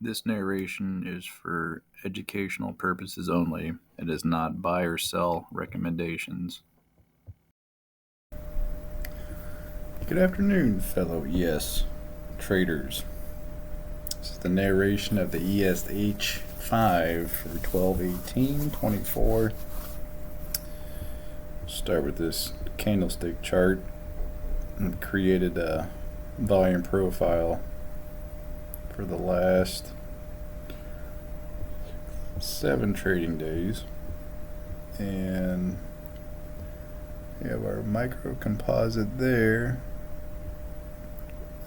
This narration is for educational purposes only. It is not buy or sell recommendations. Good afternoon, fellow ES traders. This is the narration of the ESH5 for 12/18/24. Start with this candlestick chart and created a volume profile for the last 7 trading days, and we have our micro composite there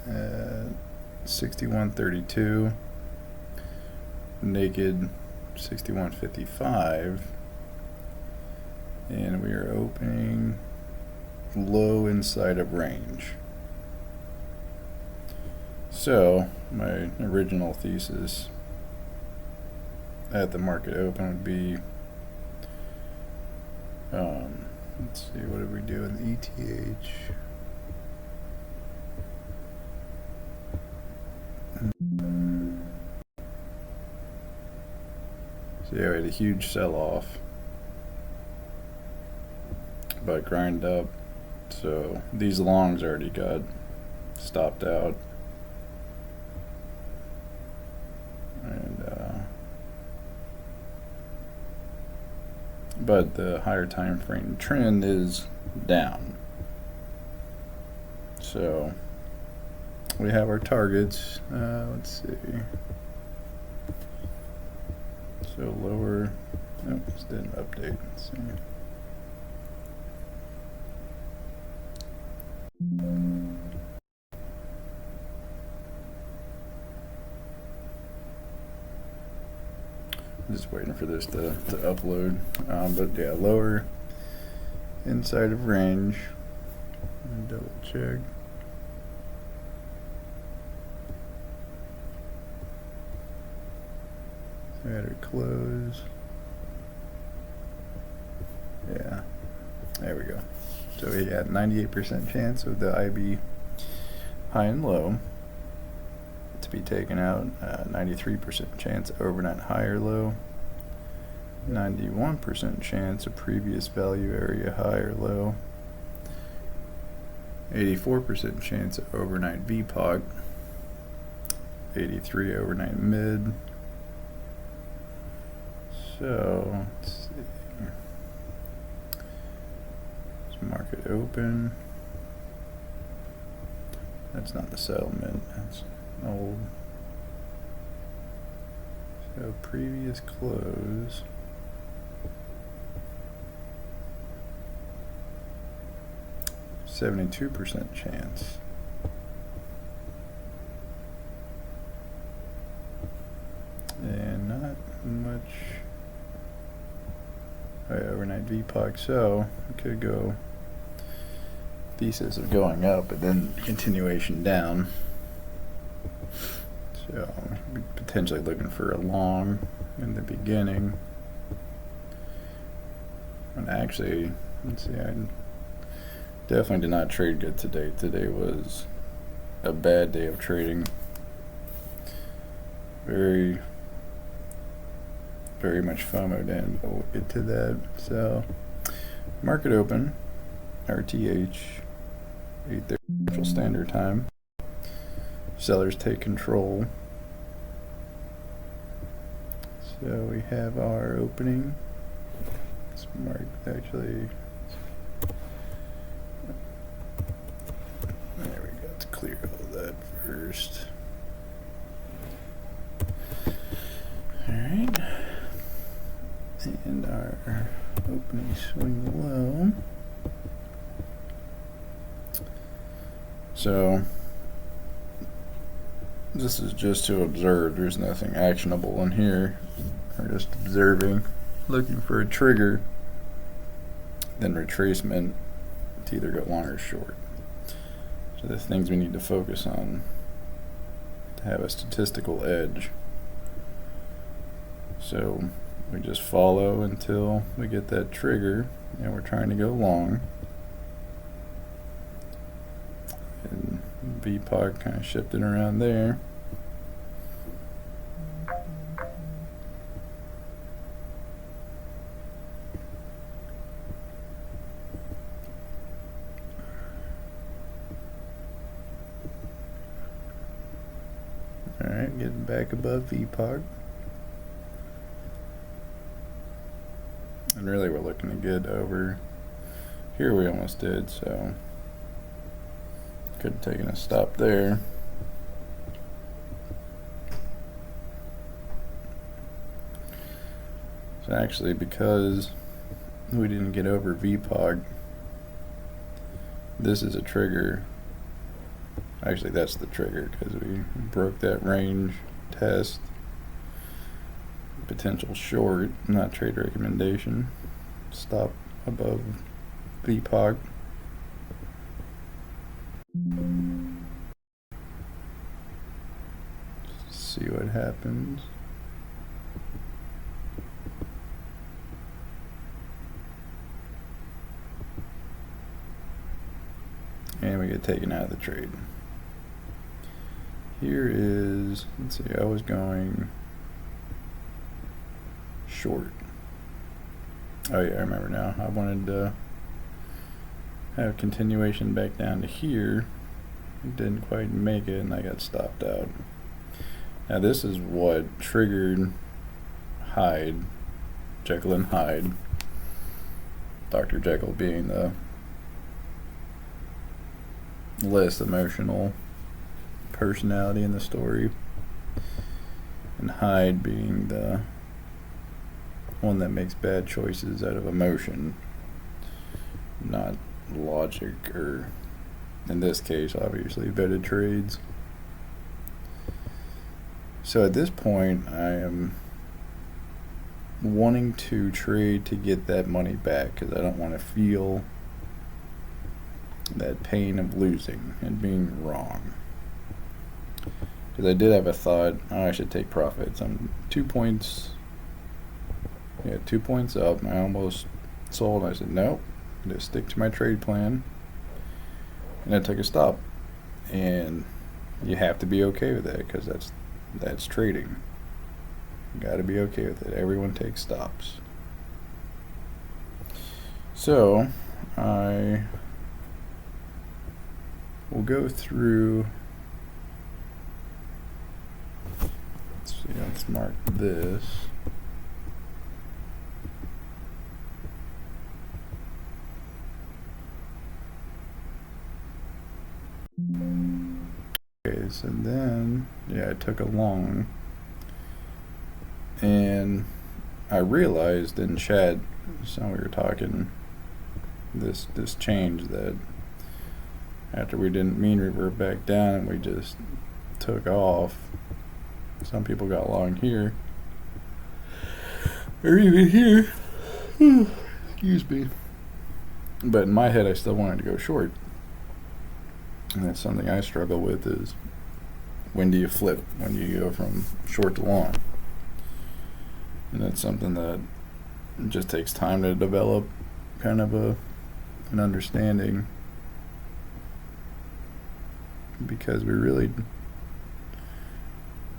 at 61.32, naked 61.55, and we are opening low inside of range. So my original thesis at the market open would be, let's see, what did we do in the ETH? So yeah, we had a huge sell-off, but grind up. So these longs already got stopped out, and but the higher time frame trend is down. So we have our targets. Let's see. So lower. Oh, this didn't update. Let's see. I'm just waiting for this to upload. But yeah, lower inside of range. Double check. At her close. Yeah, there we go. So we had 98% chance of the IB high and low to be taken out. 93% chance overnight high or low. 91% chance of previous value area high or low. 84% chance of overnight VPOC. 83 overnight mid. So let's see. Let's market open. That's not the settlement. That's old. So previous close. %72 chance. And not much. Overnight VPOC, so it could go thesis of going up, but then continuation down. So potentially looking for a long in the beginning. And actually, let's see, I definitely did not trade good today. Today was a bad day of trading. Very much FOMO'd in, but we'll get to that. So market open, RTH, 8:30 Central Standard Time. Sellers take control. So we have our opening. Let's mark, actually, there we go. Let's clear all that first. Alright. And our opening swing low. So this is just to observe. There's nothing actionable in here. We're just observing, looking for a trigger, then retracement to either go long or short. So the things we need to focus on to have a statistical edge. So we just follow until we get that trigger, and we're trying to go long. And VPOC kind of shifted around there. Alright, getting back above VPOG. And really we're looking to get over here. We almost did, so could have taken a stop there. So actually, because we didn't get over VPOG, this is a trigger. Actually, that's the trigger because we broke that range test. Potential short, not trade recommendation. Stop above VPOG. See what happens. And we get taken out of the trade. Here is, let's see, I was going short. Oh yeah, I remember now. I wanted to have continuation back down to here. Didn't quite make it and I got stopped out. Now this is what triggered Hyde, Jekyll and Hyde. Dr. Jekyll being the less emotional personality in the story, and Hyde being the one that makes bad choices out of emotion, not logic, or in this case obviously vetted trades. So at this point I am wanting to trade to get that money back because I don't want to feel that pain of losing and being wrong. Because I did have a thought, oh, I should take profits. I'm 2 points, 2 points up. I almost sold. I said, nope, I'm going to stick to my trade plan. And I took a stop. And you have to be okay with that because that's trading. You got to be okay with it. Everyone takes stops. So I will go through. Let's see, let's mark this. Okay, so then, yeah, I took a long, and I realized in chat, so we were talking, this change that after we didn't mean revert back down and we just took off, some people got long here, or even here. Excuse me. But in my head I still wanted to go short. And that's something I struggle with, is when do you flip? When do you go from short to long? And that's something that just takes time to develop kind of an understanding, because we really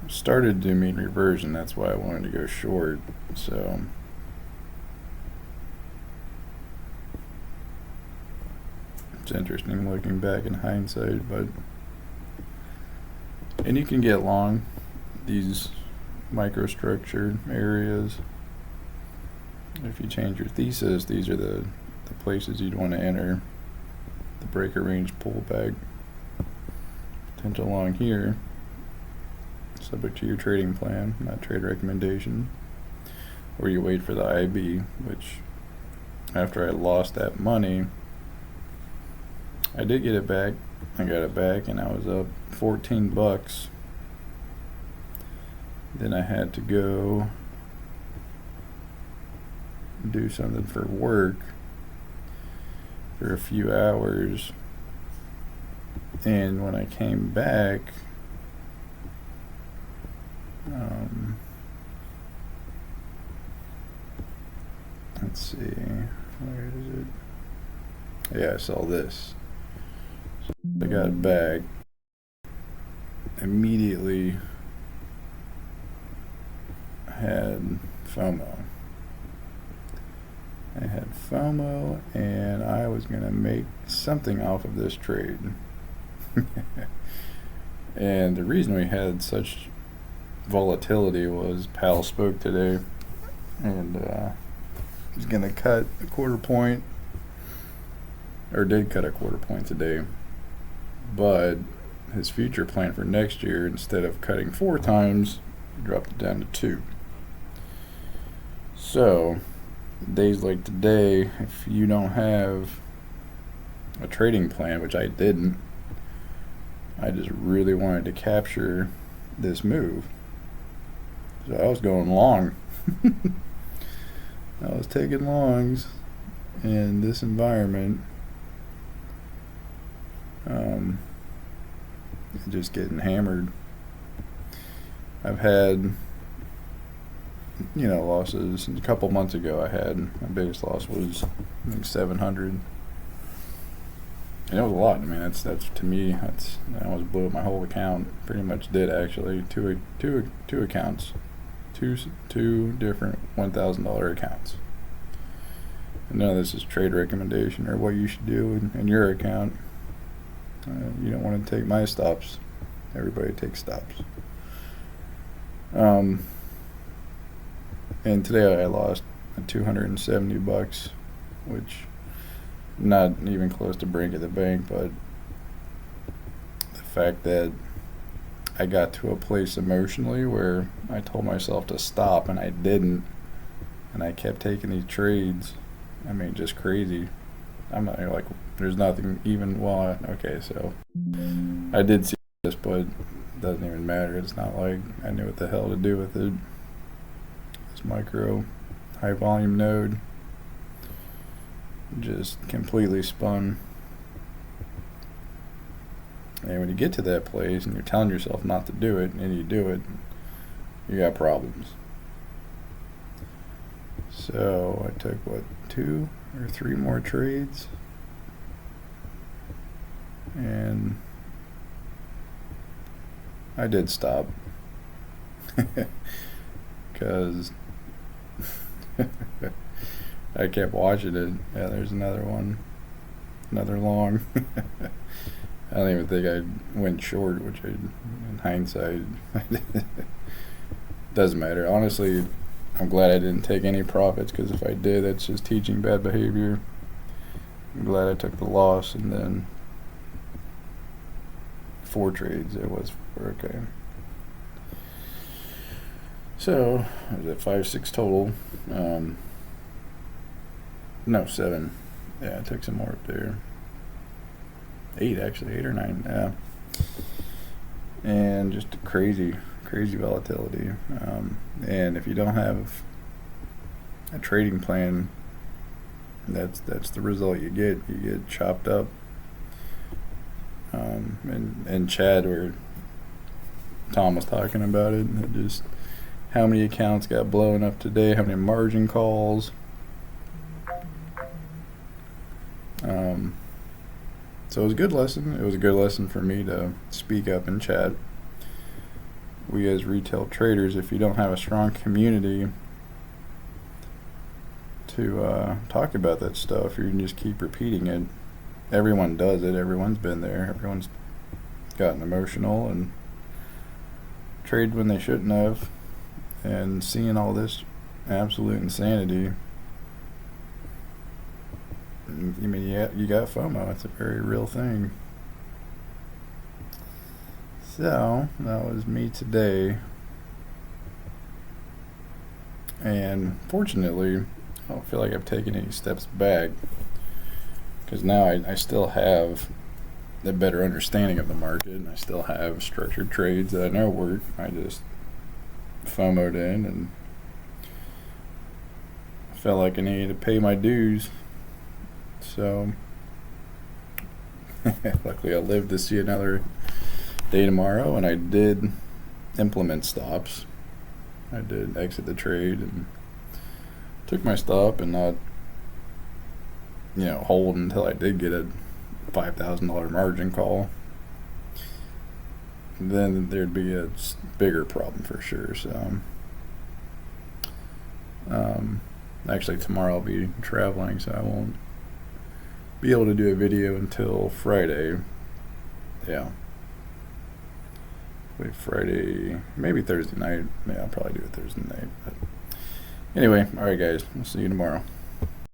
started to mean reversion. That's why I wanted to go short. So it's interesting looking back in hindsight, but and you can get long these microstructure areas. If you change your thesis, these are the places you'd want to enter the breaker range pullback. Potential long here, subject to your trading plan, not trade recommendation. Or you wait for the IB, which after I lost that money, I did get it back. I got it back and I was up 14 bucks. Then I had to go do something for work for a few hours, and when I came back, let's see, where is it? Yeah, I saw this. So I got back immediately, had FOMO. I had FOMO and I was gonna make something off of this trade. And the reason we had such volatility was Powell spoke today, and he's going to cut a quarter point, or did cut a quarter point today. But his future plan for next year, instead of cutting 4 times, he dropped it down to 2. So, days like today, if you don't have a trading plan, which I didn't, I just really wanted to capture this move. So I was going long. I was taking longs in this environment. Just getting hammered. I've had, losses. A couple months ago, my biggest loss was, I think, 700. And it was a lot. I mean, that's to me, I almost blew up my whole account. Pretty much did, actually. Two accounts, two different $1,000 accounts. And none of this is trade recommendation or what you should do in your account. You don't want to take my stops. Everybody takes stops. And today I lost $270, which not even close to breaking the bank, but the fact that I got to a place emotionally where I told myself to stop and I didn't, and I kept taking these trades. I mean, just crazy. I'm not like, there's nothing even, okay, so I did see this, but it doesn't even matter. It's not like I knew what the hell to do with it. This micro high volume node just completely spun. And when you get to that place and you're telling yourself not to do it and you do it, you got problems. So I took 2 or 3 more trades, and I did stop because I kept watching it. Yeah, there's another one, another long. I don't even think I went short, which in hindsight, doesn't matter. Honestly, I'm glad I didn't take any profits, because if I did, that's just teaching bad behavior. I'm glad I took the loss, and then 4 trades, it was okay. So, I was at 5-6 total. No, 7. Yeah, I took some more up there. 8, actually, 8 or 9. Yeah. And just crazy volatility. And if you don't have a trading plan, that's the result you get. You get chopped up. And Chad, where Tom was talking about it, just how many accounts got blown up today, how many margin calls. So it was a good lesson. It was a good lesson for me to speak up in chat. We as retail traders, if you don't have a strong community to talk about that stuff, you can just keep repeating it. Everyone does it. Everyone's been there. Everyone's gotten emotional and traded when they shouldn't have. And seeing all this absolute insanity, I mean, yeah, you got FOMO. It's a very real thing. So, that was me today. And fortunately, I don't feel like I've taken any steps back, because now I still have a better understanding of the market, and I still have structured trades that I know work. I just FOMO'd in and felt like I needed to pay my dues. So, luckily I lived to see another day tomorrow, and I did implement stops. I did exit the trade and took my stop and not, hold until I did get a $5,000 margin call. Then there'd be a bigger problem for sure. So, actually tomorrow I'll be traveling, so I won't be able to do a video until Friday. Yeah. Wait, Friday, maybe Thursday night. Yeah, I'll probably do it Thursday night. But anyway, all right, guys. We'll see you tomorrow.